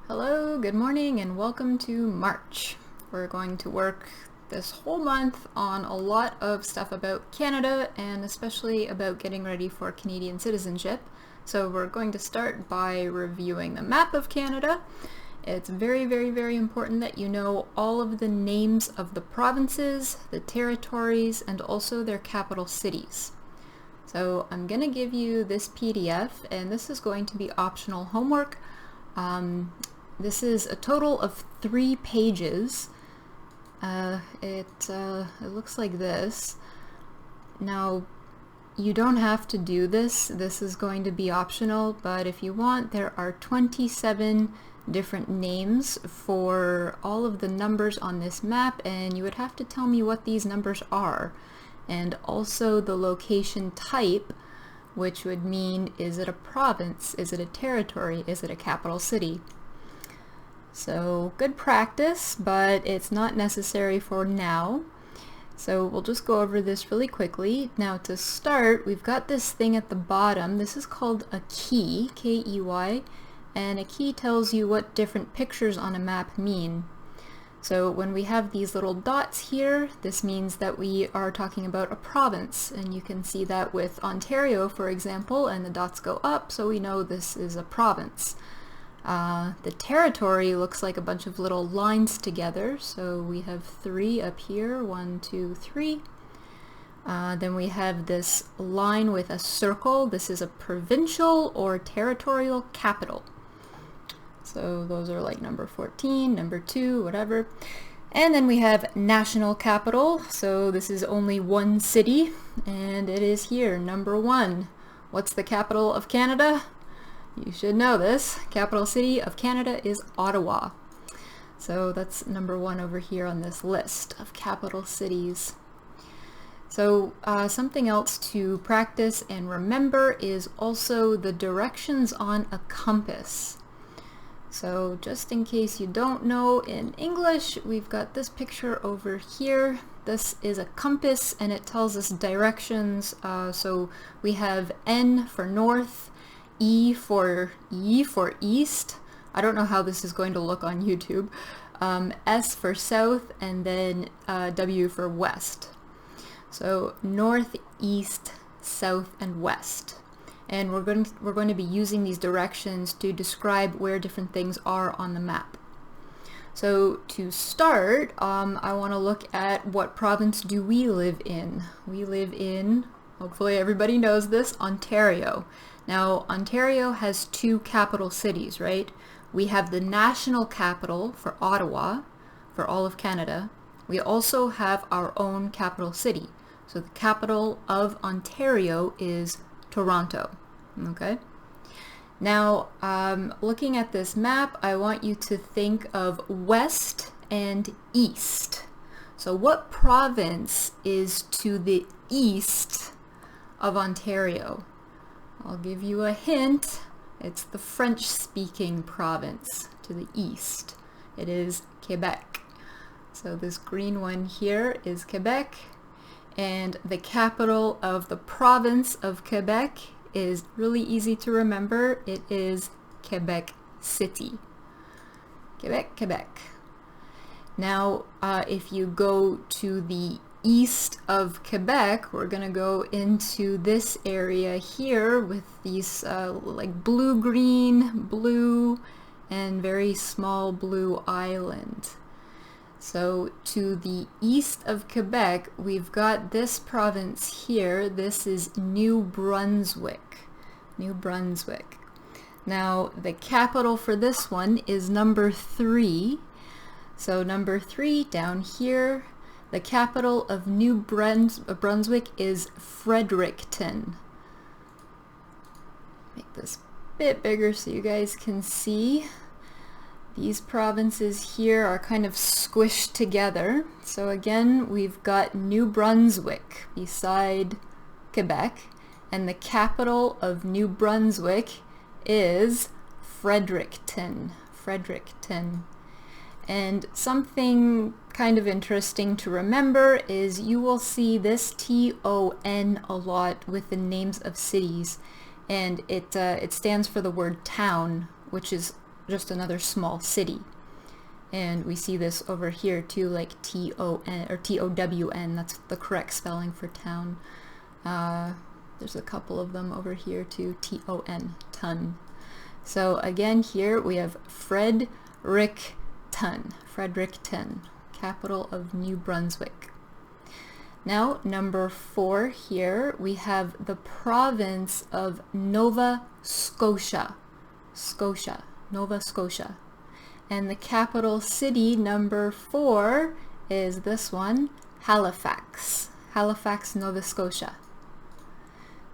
Hello, good morning, and welcome to March. We're going to work this whole month on a lot of stuff about Canada and especially about getting ready for Canadian citizenship. So we're going to start by reviewing the map of Canada. It's very important that you know all of the names of the provinces, the territories, and also their capital cities. So I'm going to give you this PDF, and this is going to be optional homework. This is a total of 3 pages. It looks like this. Now, you don't have to do this. This is going to be optional, but if you want, there are 27 different names for all of the numbers on this map, and you would have to tell me what these numbers are. And also the location type, which would mean, is it a province? Is it a territory? Is it a capital city? So good practice, but it's not necessary for now. So we'll just go over this really quickly. Now to start, we've got this thing at the bottom. This is called a key, K-E-Y, and a key tells you what different pictures on a map mean. So when we have these little dots here, this means that we are talking about a province, and you can see that with Ontario, for example, and the dots go up, so we know this is a province. The territory looks like a bunch of little lines together, so we have 3 up here, 1, 2, 3. Then we have this line with a circle. This is a provincial or territorial capital. So those are like number 14, number 2, whatever. And then we have national capital, so this is only one city, and it is here, number 1. What's the capital of Canada? You should know this. Capital city of Canada is Ottawa. So that's number 1 over here on this list of capital cities. So something else to practice and remember is also the directions on a compass. So just in case you don't know, in English, we've got this picture over here. This is a compass, and it tells us directions. So we have N for north, E for east. I don't know how this is going to look on YouTube. S for south, and then W for west. So north, east, south, and west. And we're going to be using these directions to describe where different things are on the map. So to start, I want to look at what province do we live in. We live in, hopefully everybody knows this, Ontario. Now, Ontario has 2 capital cities, right? We have the national capital for Ottawa, for all of Canada. We also have our own capital city. So the capital of Ontario is Toronto, okay? Now, looking at this map, I want you to think of west and east. So what province is to the east of Ontario? I'll give you a hint. It's the French-speaking province to the east. It is Quebec. So this green one here is Quebec, and the capital of the province of Quebec is really easy to remember. It is Quebec City. Quebec, Quebec. Now, if you go to the east of Quebec, we're going to go into this area here with these like blue-green, blue, and very small blue island. So to the east of Quebec, we've got this province here. This is New Brunswick. New Brunswick. Now, the capital for this one is number 3. So number 3 down here, the capital of New Brunswick is Fredericton. Make this a bit bigger so you guys can see. These provinces here are kind of squished together. So again, we've got New Brunswick beside Quebec, and the capital of New Brunswick is Fredericton. Fredericton. And something kind of interesting to remember is you will see this T-O-N a lot with the names of cities, and it stands for the word town, which is just another small city. And we see this over here too, like T-O-N or T-O-W-N, that's the correct spelling for town. There's a couple of them over here too, T-O-N, ton. So again, here we have Fredericton, capital of New Brunswick. Now, number 4 here, we have the province of Nova Scotia. Nova Scotia. And the capital city, number 4, is this one, Halifax. Halifax, Nova Scotia.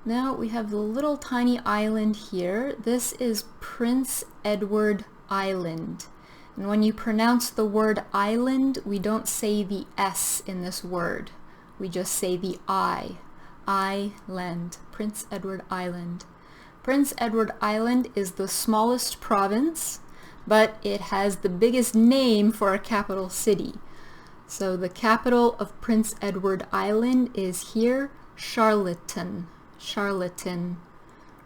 Now we have the little tiny island here. This is Prince Edward Island. And when you pronounce the word island, we don't say the S in this word. We just say the I. Island. Prince Edward Island. Prince Edward Island is the smallest province, but it has the biggest name for a capital city. So the capital of Prince Edward Island is here, Charlottetown. Charlottetown.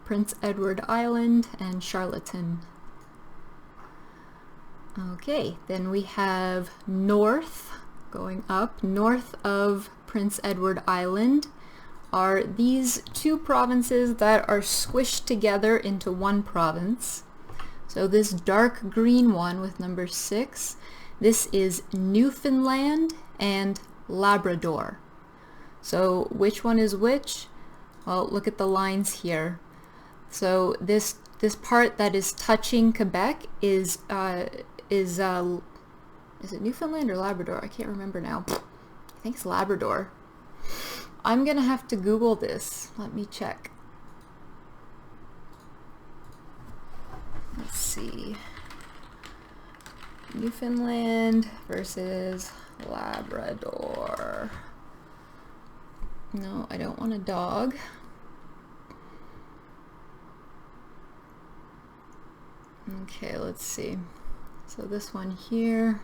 Prince Edward Island and Charlottetown. Okay, then we have north, going up, north of Prince Edward Island are these 2 provinces that are squished together into one province. So this dark green one with number 6, this is Newfoundland and Labrador. So which one is which? Well, look at the lines here. So this part that is touching Quebec is it Newfoundland or Labrador? I can't remember now. I think it's Labrador. I'm gonna have to Google this. Let me check. Let's see. Newfoundland versus Labrador. No, I don't want a dog. Okay, let's see. So this one here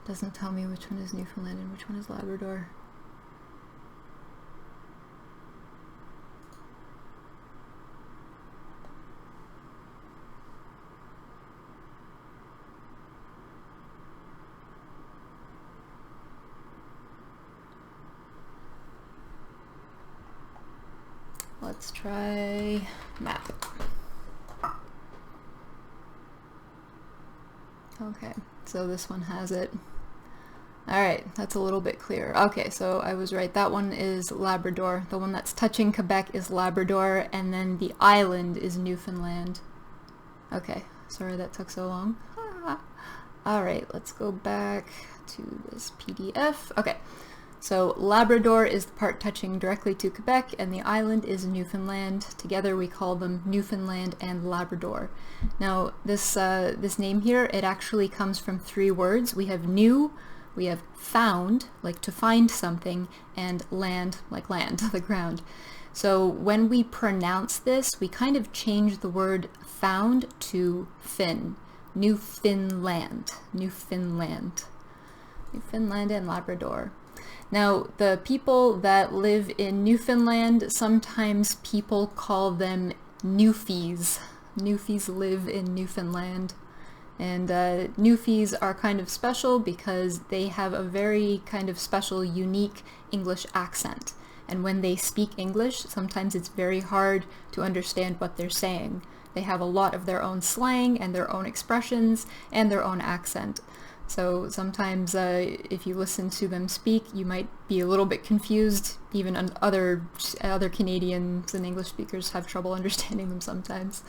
doesn't tell me which one is Newfoundland and which one is Labrador. Let's try map. Okay, so this one has it. Alright, that's a little bit clearer. Okay, so I was right. That one is Labrador. The one that's touching Quebec is Labrador, and then the island is Newfoundland. Okay, sorry that took so long. Alright, let's go back to this PDF. Okay, so Labrador is the part touching directly to Quebec, and the island is Newfoundland. Together we call them Newfoundland and Labrador. Now, this name here, it actually comes from 3 words. We have new, we have found, like to find something, and land, like land, the ground. So when we pronounce this, we kind of change the word found to fin. Newfoundland. Newfoundland. Newfoundland and Labrador. Now, the people that live in Newfoundland, sometimes people call them Newfies. Newfies live in Newfoundland. And Newfies are kind of special because they have a very kind of special, unique English accent. And when they speak English, sometimes it's very hard to understand what they're saying. They have a lot of their own slang and their own expressions and their own accent. So sometimes if you listen to them speak, you might be a little bit confused. Even other Canadians and English speakers have trouble understanding them sometimes.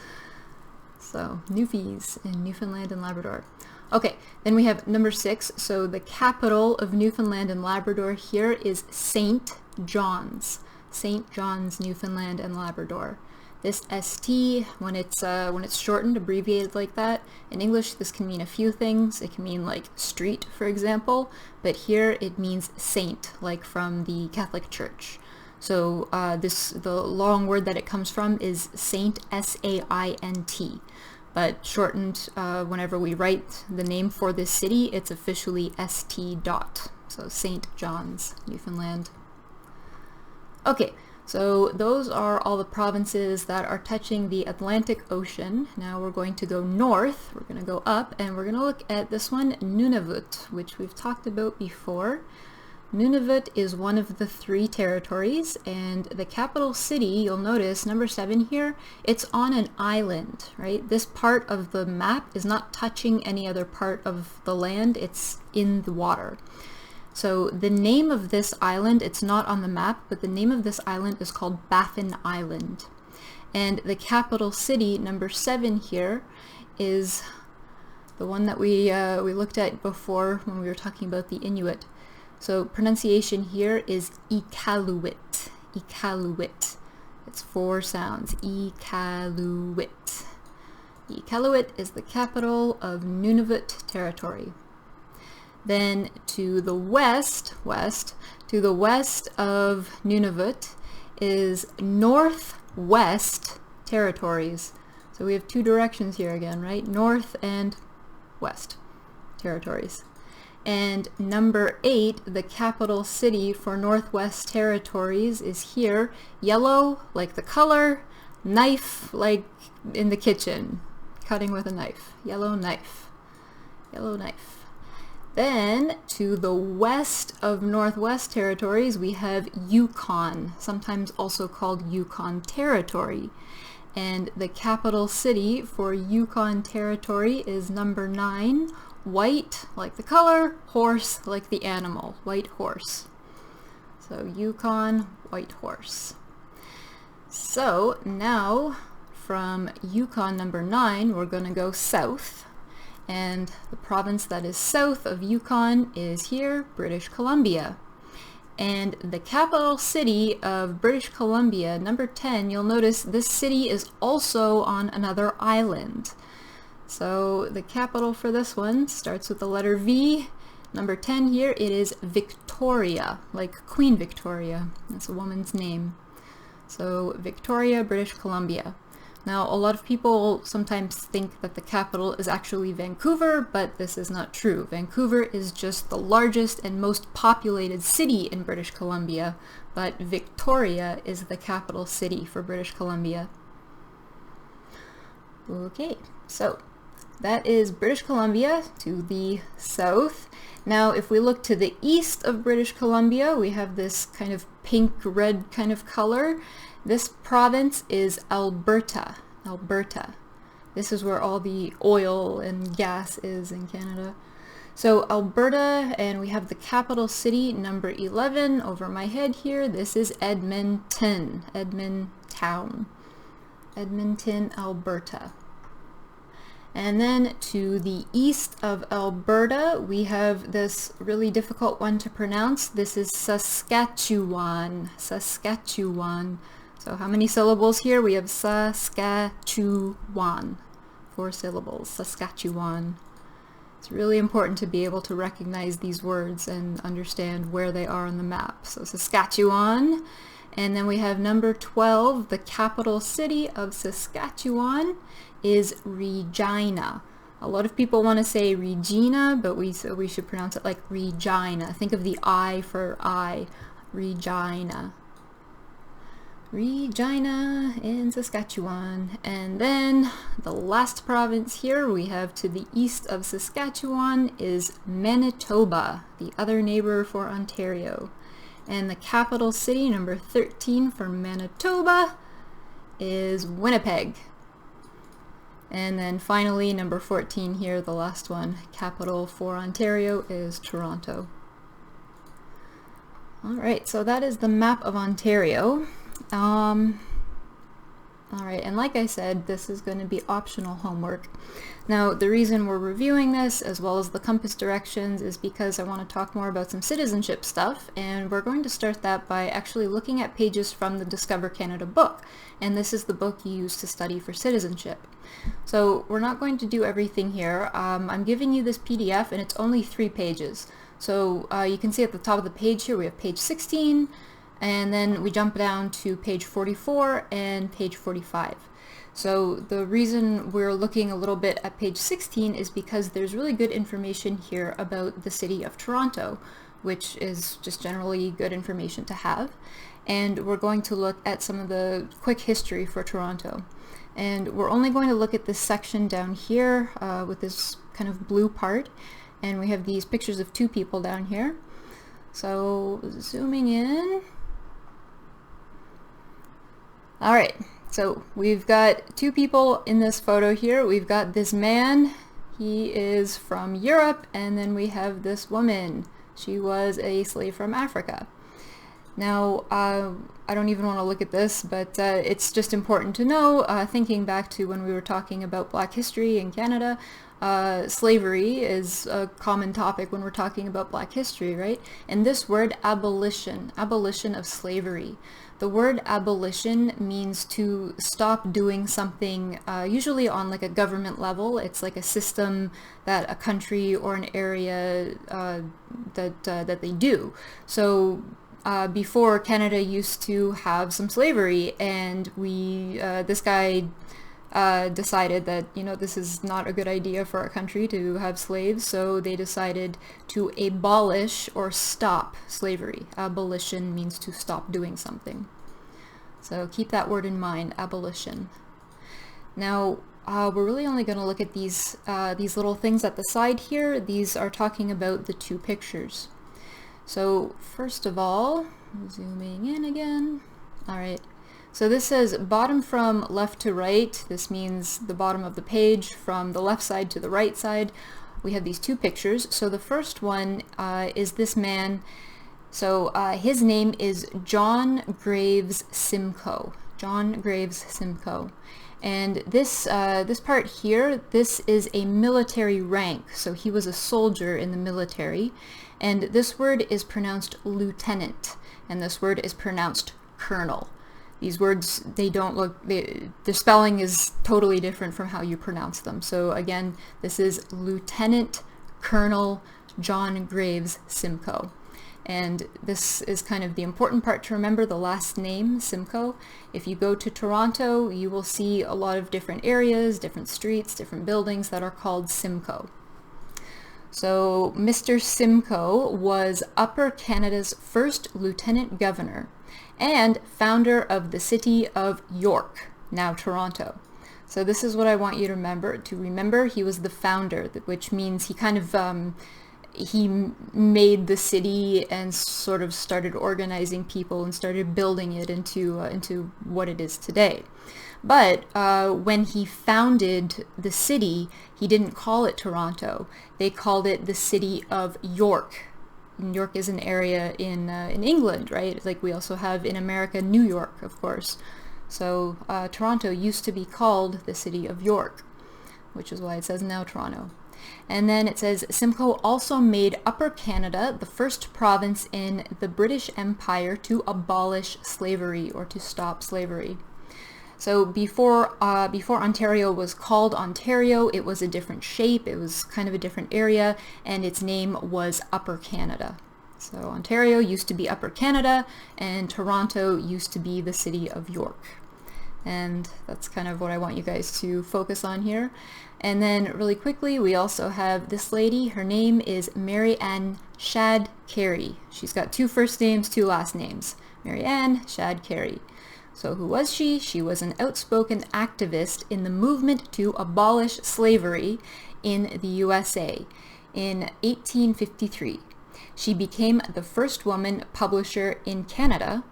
So, Newfies in Newfoundland and Labrador. Okay, then we have number 6. So the capital of Newfoundland and Labrador here is St. John's. St. John's, Newfoundland and Labrador. This ST, when it's shortened, abbreviated like that, in English this can mean a few things. It can mean like street, for example, but here it means saint, like from the Catholic Church. So the long word that it comes from is Saint, S-A-I-N-T. But shortened, whenever we write the name for this city, it's officially ST dot. So St. John's, Newfoundland. Okay, So those are all the provinces that are touching the Atlantic Ocean. Now we're going to go north, we're going to go up, and we're going to look at this one, Nunavut, which we've talked about before. Nunavut is one of the 3 territories, and the capital city, you'll notice, number 7 here, it's on an island, right? This part of the map is not touching any other part of the land, it's in the water. So the name of this island, it's not on the map, but the name of this island is called Baffin Island. And the capital city, number 7 here, is the one that we looked at before when we were talking about the Inuit. So pronunciation here is Iqaluit. Iqaluit. It's 4 sounds. Iqaluit. Iqaluit is the capital of Nunavut territory. Then to the west of Nunavut is Northwest territories. So we have 2 directions here again, right? North and west territories. And number 8, the capital city for Northwest territories is here. Yellow, like the color, knife, like in the kitchen, cutting with a knife. Yellow knife. Yellow knife. Then, to the west of Northwest Territories, we have Yukon, sometimes also called Yukon Territory. And the capital city for Yukon Territory is number 9, white, like the color, horse, like the animal, white horse. So Yukon, white horse. So now, from Yukon number 9, we're going to go south. And the province that is south of Yukon is here, British Columbia. And the capital city of British Columbia, number 10, you'll notice this city is also on another island. So the capital for this one starts with the letter V. Number 10 here, it is Victoria, like Queen Victoria. That's a woman's name. So Victoria, British Columbia. Now, a lot of people sometimes think that the capital is actually Vancouver, but this is not true. Vancouver is just the largest and most populated city in British Columbia, but Victoria is the capital city for British Columbia. Okay, so that is British Columbia to the south. Now, if we look to the east of British Columbia, we have this kind of pink-red kind of color. This province is Alberta. Alberta. This is where all the oil and gas is in Canada. So Alberta, and we have the capital city, number 11, over my head here. This is Edmonton. Edmonton. Edmonton, Alberta. And then to the east of Alberta, we have this really difficult one to pronounce. This is Saskatchewan. Saskatchewan. So how many syllables here? We have Saskatchewan. 4 syllables. Saskatchewan. It's really important to be able to recognize these words and understand where they are on the map. So Saskatchewan. And then we have number 12, the capital city of Saskatchewan is Regina. A lot of people want to say Regina, but we should pronounce it like Regina. Think of the I for I. Regina. Regina in Saskatchewan. And then the last province here we have to the east of Saskatchewan is Manitoba, the other neighbor for Ontario. And the capital city, number 13 for Manitoba, is Winnipeg. And then finally, number 14 here, the last one, capital for Ontario is Toronto. Alright, so that is the map of Ontario. Alright, and like I said, this is going to be optional homework. Now, the reason we're reviewing this, as well as the compass directions, is because I want to talk more about some citizenship stuff, and we're going to start that by actually looking at pages from the Discover Canada book, and this is the book you use to study for citizenship. So we're not going to do everything here. I'm giving you this PDF, and it's only 3 pages. So you can see at the top of the page here we have page 16, and then we jump down to page 44 and page 45. So the reason we're looking a little bit at page 16 is because there's really good information here about the city of Toronto, which is just generally good information to have. and we're going to look at some of the quick history for Toronto. And we're only going to look at this section down here with this kind of blue part, and we have these pictures of two people down here. So zooming in. Alright, so we've got two people in this photo here. We've got this man, he is from Europe, and then we have this woman. She was a slave from Africa. Now, I don't even want to look at this, but it's just important to know, thinking back to when we were talking about Black history in Canada, slavery is a common topic when we're talking about Black history, right? And this word abolition, abolition of slavery. The word abolition means to stop doing something, usually on like a government level. It's like a system that a country or an area that they do. So before, Canada used to have some slavery, and this guy decided that, you know, this is not a good idea for our country to have slaves, so they decided to abolish or stop slavery. Abolition means to stop doing something. So keep that word in mind, abolition. Now, we're really only going to look at these little things at the side here. These are talking about the two pictures. So first of all, zooming in again. All right. So this says bottom from left to right. This means the bottom of the page from the left side to the right side. We have these two pictures. So the first one is this man. So his name is John Graves Simcoe. John Graves Simcoe. And this part here, this is a military rank. So he was a soldier in the military. And this word is pronounced lieutenant. And this word is pronounced colonel. These words, they don't look, the spelling is totally different from how you pronounce them. So again, this is Lieutenant Colonel John Graves Simcoe. And this is kind of the important part to remember, the last name, Simcoe. If you go to Toronto, you will see a lot of different areas, different streets, different buildings that are called Simcoe. So Mr. Simcoe was Upper Canada's first lieutenant governor and founder of the city of York, now Toronto. So this is what I want you to remember. He was the founder, which means he kind of he made the city and sort of started organizing people and started building it into what it is today. But when he founded the city, he didn't call it Toronto. They called it the city of York. And York is an area in England, right? Like we also have in America, New York, of course. So Toronto used to be called the city of York, which is why it says now Toronto. And then it says Simcoe also made Upper Canada the first province in the British Empire to abolish slavery or to stop slavery. So before Ontario was called Ontario, it was a different shape, it was kind of a different area, and its name was Upper Canada. So Ontario used to be Upper Canada, and Toronto used to be the city of York. And that's kind of what I want you guys to focus on here. And then really quickly, we also have this lady. Her name is Mary Ann Shadd Cary. She's got two first names, two last names. Mary Ann Shadd Cary. So who was she? She was an outspoken activist in the movement to abolish slavery in the USA in 1853. She became the first woman publisher in Canada,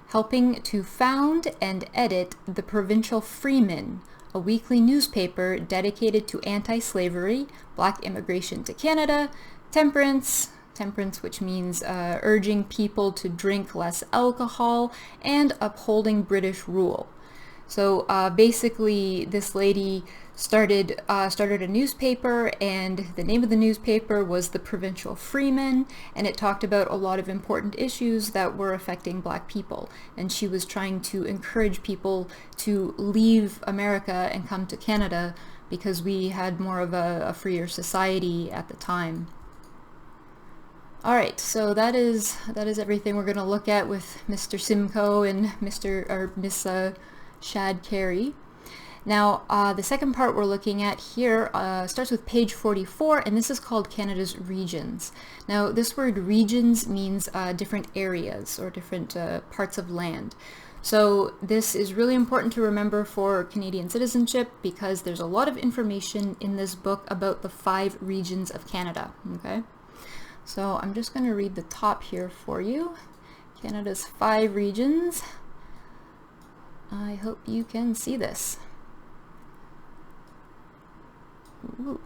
helping to found and edit the Provincial Freeman, a weekly newspaper dedicated to anti-slavery, Black immigration to Canada, temperance, which means urging people to drink less alcohol, and upholding British rule. So basically, this lady started a newspaper, and the name of the newspaper was the Provincial Freeman, and it talked about a lot of important issues that were affecting Black people. And she was trying to encourage people to leave America and come to Canada because we had more of a freer society at the time. All right, so that is everything we're going to look at with Mr. Simcoe and Miss Shadd Cary. Now, the second part we're looking at here starts with page 44, and this is called Canada's regions. Now, this word regions means different areas or different parts of land. So this is really important to remember for Canadian citizenship because there's a lot of information in this book about the 5 regions of Canada, okay? So I'm just going to read the top here for you. Canada's 5 regions. I hope you can see this. Ooh,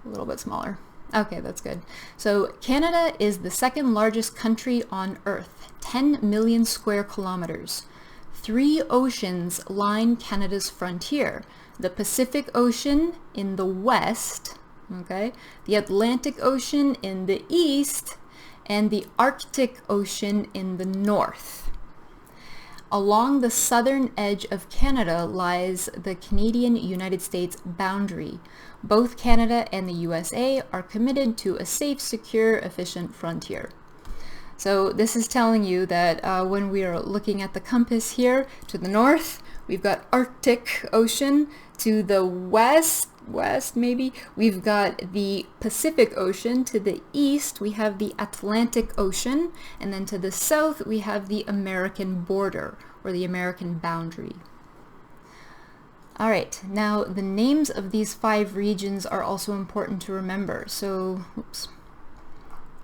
a little bit smaller. Okay, that's good. So Canada is the second largest country on Earth, 10 million square kilometers. 3 oceans line Canada's frontier. The Pacific Ocean in the west, okay, the Atlantic Ocean in the east, and the Arctic Ocean in the north. Along the southern edge of Canada lies the Canadian-United States boundary. Both Canada and the USA are committed to a safe, secure, efficient frontier. So this is telling you that when we are looking at the compass here, to the north, we've got Arctic Ocean. To the west maybe, we've got the Pacific Ocean. To the east, we have the Atlantic Ocean. And then to the south, we have the American border, or the American boundary. All right, now the names of these 5 regions are also important to remember. So, oops,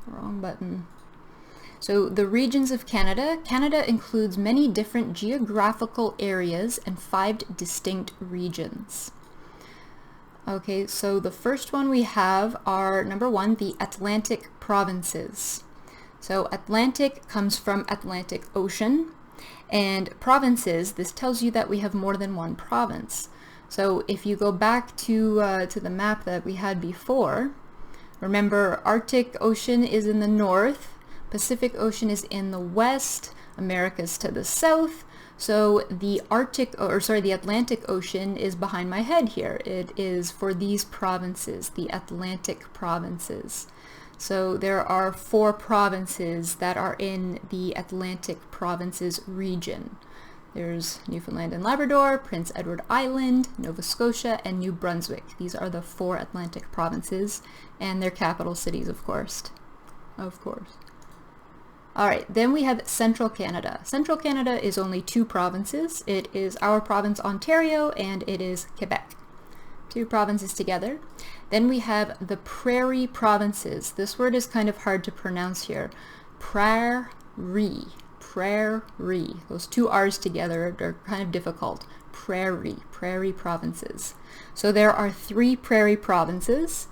wrong button. So the regions of Canada. Canada includes many different geographical areas and 5 distinct regions. Okay, so the first one we have are, number 1, the Atlantic provinces. So Atlantic comes from Atlantic Ocean, and provinces, this tells you that we have more than one province. So if you go back to the map that we had before, remember Arctic Ocean is in the north, Pacific Ocean is in the west, America's to the south. So the Atlantic Ocean is behind my head here. It is for these provinces, the Atlantic provinces. So there are 4 provinces that are in the Atlantic provinces region. There's Newfoundland and Labrador, Prince Edward Island, Nova Scotia, and New Brunswick. These are the 4 Atlantic provinces, and their capital cities, of course. All right, then we have Central Canada. Central Canada is only 2 provinces. It is our province Ontario, and it is Quebec. 2 provinces together. Then we have the Prairie provinces. This word is kind of hard to pronounce here. Prairie. Those 2 R's together are kind of difficult. Prairie provinces. So there are 3 prairie provinces,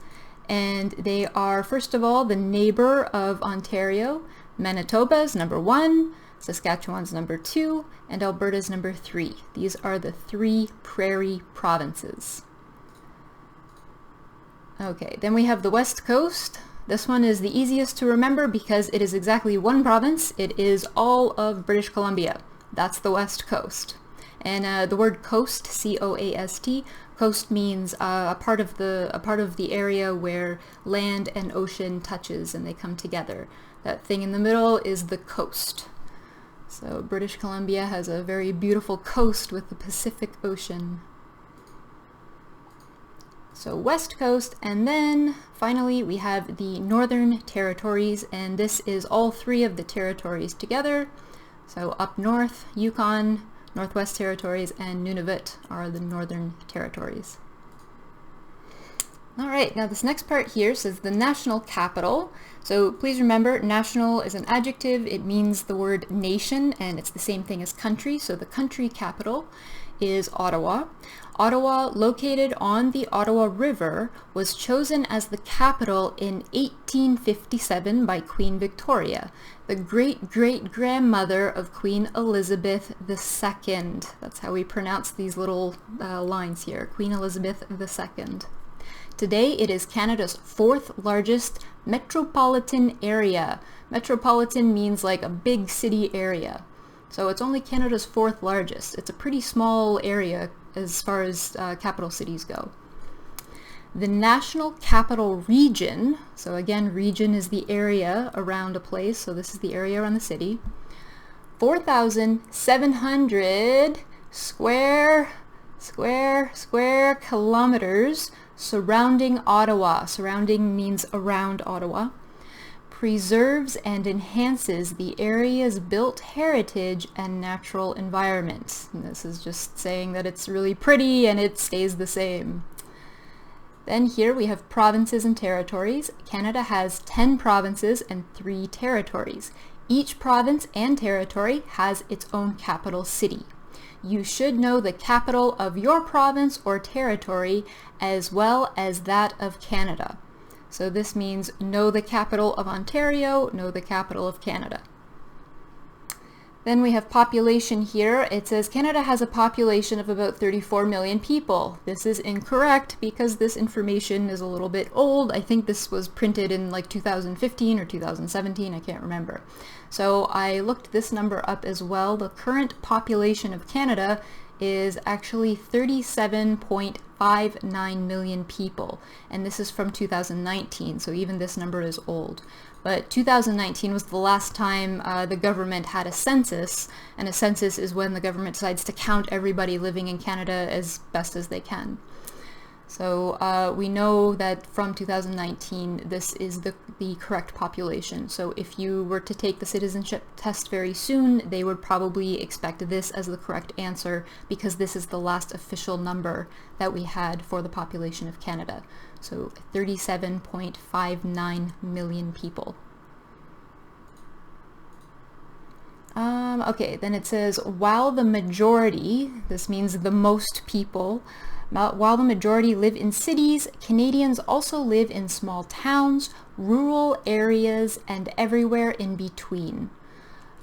and they are, first of all, the neighbor of Ontario. Manitoba's number 1, Saskatchewan's number 2, and Alberta's number 3. These are the 3 prairie provinces. Okay, then we have the West Coast. This one is the easiest to remember because it is exactly 1 province. It is all of British Columbia. That's the West Coast. And the word coast, C-O-A-S-T, coast means a part of the area where land and ocean touches and they come together. That thing in the middle is the coast. So British Columbia has a very beautiful coast with the Pacific Ocean. So West Coast, and then finally we have the Northern Territories, and this is all 3 of the territories together. So up north, Yukon, Northwest Territories, and Nunavut are the Northern Territories. All right, now this next part here says the national capital. So please remember, national is an adjective. It means the word nation, and it's the same thing as country. So the country capital is Ottawa. Ottawa, located on the Ottawa River, was chosen as the capital in 1857 by Queen Victoria, the great-great-grandmother of Queen Elizabeth II. That's how we pronounce these little lines here, Queen Elizabeth II. Today, it is Canada's 4th largest metropolitan area. Metropolitan means like a big city area. So it's only Canada's 4th largest. It's a pretty small area as far as capital cities go. The National Capital Region, so again, region is the area around a place, so this is the area around the city, 4,700 square square kilometers surrounding Ottawa. Surrounding means around Ottawa. Preserves and enhances the area's built heritage and natural environment. And this is just saying that it's really pretty and it stays the same. Then here we have provinces and territories. Canada has 10 provinces and 3 territories. Each province and territory has its own capital city. You should know the capital of your province or territory as well as that of Canada. So this means know the capital of Ontario, know the capital of Canada. Then we have population here. It says Canada has a population of about 34 million people. This is incorrect because this information is a little bit old. I think this was printed in like 2015 or 2017, I can't remember. So I looked this number up as well. The current population of Canada is actually 37.59 million people, and this is from 2019, so even this number is old. But 2019 was the last time the government had a census, and a census is when the government decides to count everybody living in Canada as best as they can. So we know that from 2019 this is the correct population. So if you were to take the citizenship test very soon, they would probably expect this as the correct answer because this is the last official number that we had for the population of Canada. So 37.59 million people. Okay, then it says, while the majority, this means the most people, while the majority live in cities, Canadians also live in small towns, rural areas, and everywhere in between.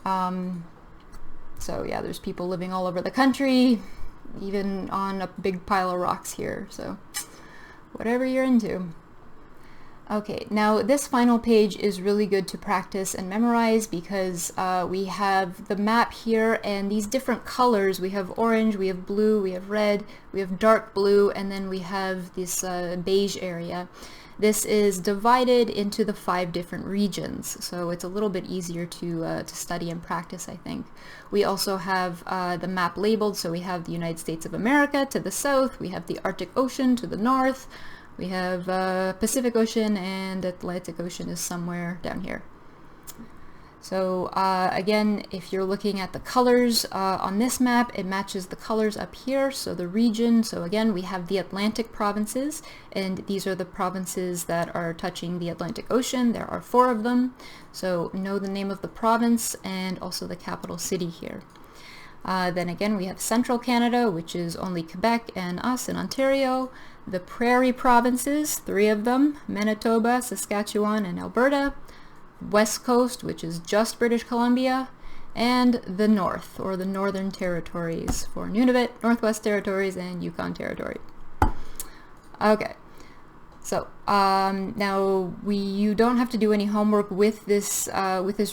So yeah, there's people living all over the country, even on a big pile of rocks here, so whatever you're into. Okay, now this final page is really good to practice and memorize because we have the map here and these different colors. We have orange, we have blue, we have red, we have dark blue, and then we have this beige area. This is divided into the 5 different regions, so it's a little bit easier to study and practice, I think. We also have the map labeled, so we have the United States of America to the south, we have the Arctic Ocean to the north, we have Pacific Ocean, and Atlantic Ocean is somewhere down here. So again, if you're looking at the colors on this map, it matches the colors up here. So the region, so again, we have the Atlantic provinces, and these are the provinces that are touching the Atlantic Ocean. There are 4 of them. So know the name of the province and also the capital city here. Then again, we have Central Canada, which is only Quebec and us in Ontario. The Prairie provinces, 3 of them, Manitoba, Saskatchewan, and Alberta. West Coast, which is just British Columbia, and the North, or the Northern Territories, for Nunavut, Northwest Territories, and Yukon Territory. Okay, so now you don't have to do any homework with this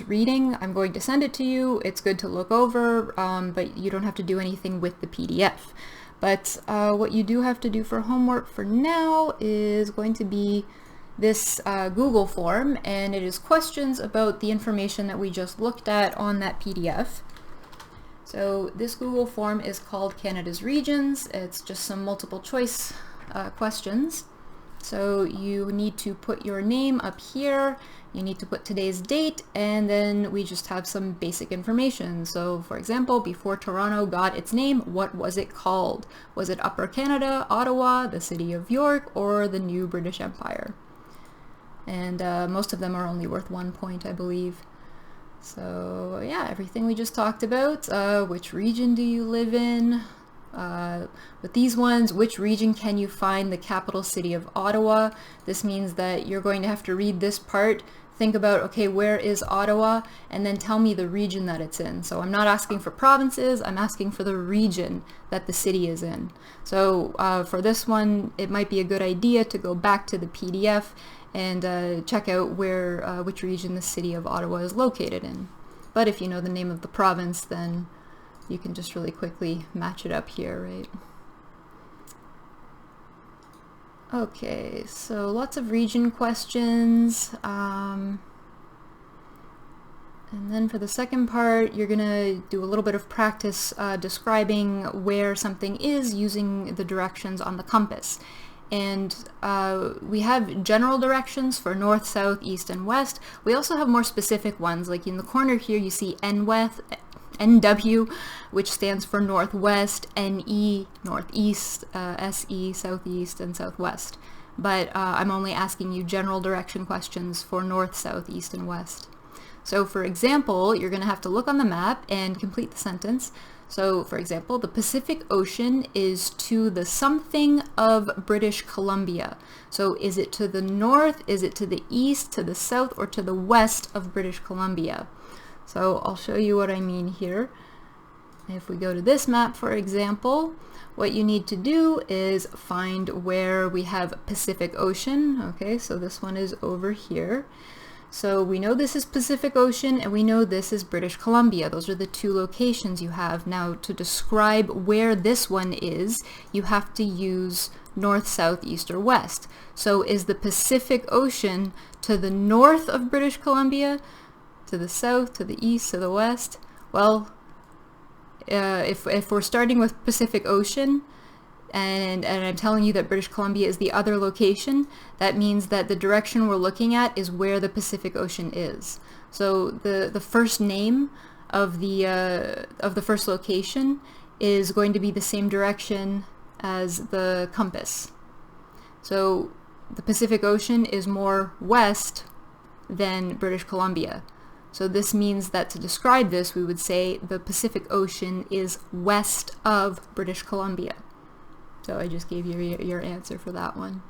reading. I'm going to send it to you. It's good to look over, but you don't have to do anything with the PDF. But what you do have to do for homework for now is going to be this Google form, and it is questions about the information that we just looked at on that PDF. So this Google form is called Canada's Regions. It's just some multiple choice questions. So you need to put your name up here, you need to put today's date, and then we just have some basic information. So for example, before Toronto got its name, what was it called? Was it Upper Canada, Ottawa, the City of York, or the New British Empire? And most of them are only worth 1 point, I believe. So yeah, everything we just talked about. Which region do you live in? With these ones, which region can you find the capital city of Ottawa? This means that you're going to have to read this part, think about, okay, where is Ottawa? And then tell me the region that it's in. So I'm not asking for provinces, I'm asking for the region that the city is in. So for this one, it might be a good idea to go back to the PDF and check out where which region the city of Ottawa is located in. But if you know the name of the province, then you can just really quickly match it up here, right? Okay, so lots of region questions. And then for the second part, you're gonna do a little bit of practice describing where something is using the directions on the compass. And we have general directions for north, south, east, and west. We also have more specific ones, like in the corner here you see NW, which stands for northwest, NE, northeast, SE, southeast, and southwest. But I'm only asking you general direction questions for north, south, east, and west. So for example, you're going to have to look on the map and complete the sentence. So for example, the Pacific Ocean is to the something of British Columbia. So is it to the north, is it to the east, to the south, or to the west of British Columbia? So I'll show you what I mean here. If we go to this map, for example, what you need to do is find where we have Pacific Ocean. Okay, so this one is over here. So we know this is Pacific Ocean and we know this is British Columbia. Those are the two locations you have. Now to describe where this one is, you have to use north, south, east, or west. So is the Pacific Ocean to the north of British Columbia, to the south, to the east, to the west? Well, if we're starting with Pacific Ocean, and I'm telling you that British Columbia is the other location, that means that the direction we're looking at is where the Pacific Ocean is. So the first name of the first location is going to be the same direction as the compass. So the Pacific Ocean is more west than British Columbia. So this means that to describe this, we would say the Pacific Ocean is west of British Columbia. So I just gave you your answer for that one.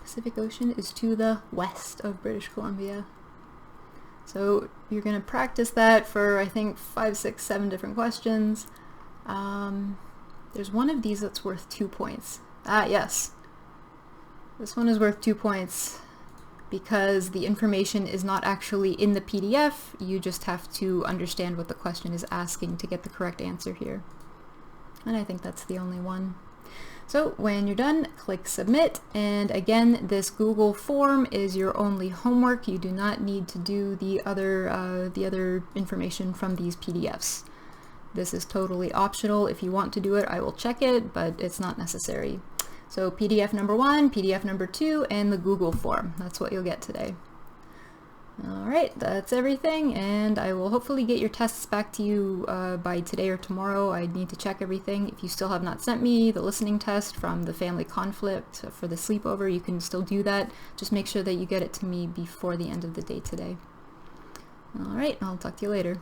Pacific Ocean is to the west of British Columbia. So you're going to practice that for, I think, 5, 6, 7 different questions. There's one of these that's worth 2 points. Ah, yes. This one is worth 2 points because the information is not actually in the PDF. You just have to understand what the question is asking to get the correct answer here. And I think that's the only one. So when you're done, click submit. And again, this Google form is your only homework. You do not need to do the other information from these PDFs. This is totally optional. If you want to do it, I will check it, but it's not necessary. So PDF number 1, PDF number 2, and the Google form. That's what you'll get today. Alright, that's everything, and I will hopefully get your tests back to you by today or tomorrow. I need to check everything. If you still have not sent me the listening test from the family conflict for the sleepover, you can still do that. Just make sure that you get it to me before the end of the day today. Alright, I'll talk to you later.